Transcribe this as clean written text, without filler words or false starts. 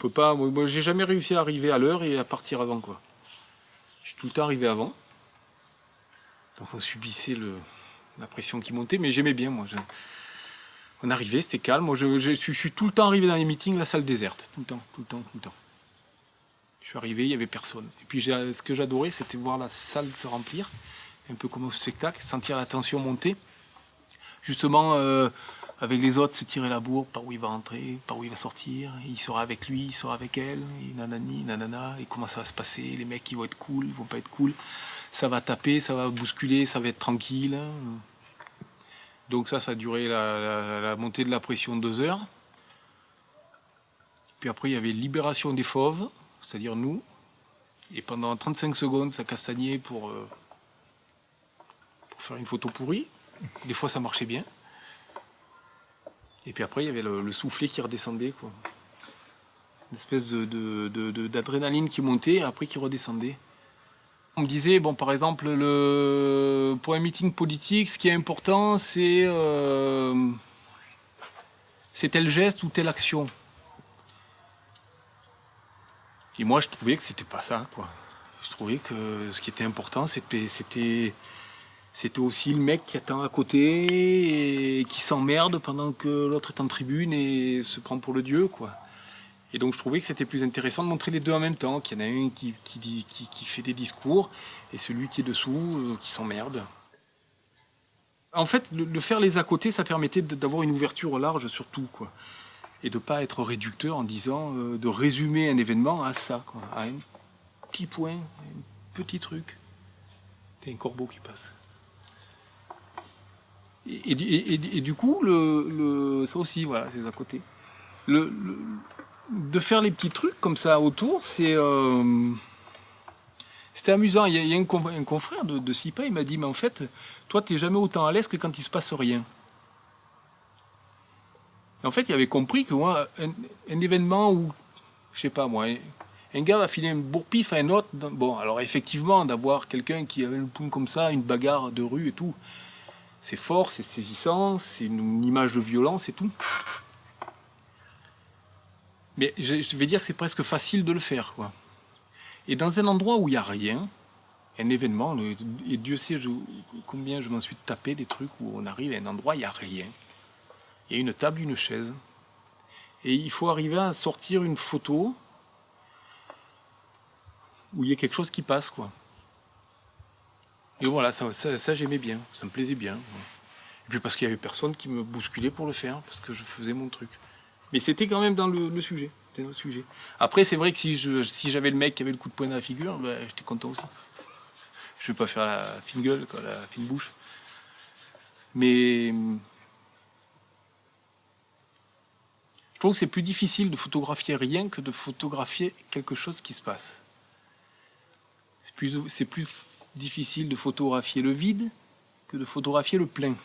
peut pas. Moi, j'ai jamais réussi à arriver à l'heure et à partir avant, quoi. Je suis tout le temps arrivé avant. Donc on subissait la pression qui montait, mais j'aimais bien, moi. On arrivait, c'était calme. Moi, je suis tout le temps arrivé dans les meetings, la salle déserte. Tout le temps, tout le temps, tout le temps. Je suis arrivé, il n'y avait personne. Et puis ce que j'adorais, c'était voir la salle se remplir, un peu comme au spectacle, sentir la tension monter. Justement, avec les autres, se tirer la bourre, par où il va entrer, par où il va sortir. Il sera avec lui, il sera avec elle, et nanani, nanana. Et comment ça va se passer? Les mecs, ils vont être cool, ils vont pas être cool. Ça va taper, ça va bousculer, ça va être tranquille. Donc ça a duré la montée de la pression 2 heures. Puis après, il y avait libération des fauves, c'est-à-dire nous. Et pendant 35 secondes, ça castagnait pour faire une photo pourrie. Des fois, ça marchait bien. Et puis après, il y avait le soufflet qui redescendait, quoi. Une espèce d'adrénaline qui montait et après qui redescendait. On me disait, bon, par exemple, pour un meeting politique, ce qui est important, c'est tel geste ou telle action. Et moi, je trouvais que c'était pas ça, quoi. Je trouvais que ce qui était important, c'était aussi le mec qui attend à côté et qui s'emmerde pendant que l'autre est en tribune et se prend pour le dieu, quoi. Et donc je trouvais que c'était plus intéressant de montrer les deux en même temps, qu'il y en a un qui fait des discours et celui qui est dessous qui s'emmerde. En fait, de faire les à côté, ça permettait d'avoir une ouverture large sur tout, quoi. Et de ne pas être réducteur en disant de résumer un événement à ça, quoi, à un petit point, un petit truc. T'as un corbeau qui passe. Et du coup, ça aussi, voilà, c'est à côté. De faire les petits trucs comme ça autour, c'était amusant. Il y a un confrère de SIPA, il m'a dit, mais en fait, toi, t'es jamais autant à l'aise que quand il se passe rien. En fait, il avait compris que moi, un événement où, je sais pas moi, un gars va filer un bourre-pif à un autre. Bon, alors effectivement, d'avoir quelqu'un qui avait le poing comme ça, une bagarre de rue et tout, c'est fort, c'est saisissant, c'est une image de violence et tout. Mais je vais dire que c'est presque facile de le faire, quoi. Et dans un endroit où il n'y a rien, un événement, et Dieu sait combien je m'en suis tapé des trucs où on arrive à un endroit où il n'y a rien. Il y a une table, une chaise. Et il faut arriver à sortir une photo où il y a quelque chose qui passe, quoi. Et voilà, ça j'aimais bien, ça me plaisait bien. Et puis parce qu'il y avait personne qui me bousculait pour le faire, parce que je faisais mon truc. Mais c'était quand même dans le sujet. Dans le sujet. Après, c'est vrai que si j'avais le mec qui avait le coup de poing dans la figure, ben, j'étais content aussi. Je vais pas faire la fine gueule, quoi, la fine bouche. Mais je trouve que c'est plus difficile de photographier rien que de photographier quelque chose qui se passe. C'est plus difficile de photographier le vide que de photographier le plein.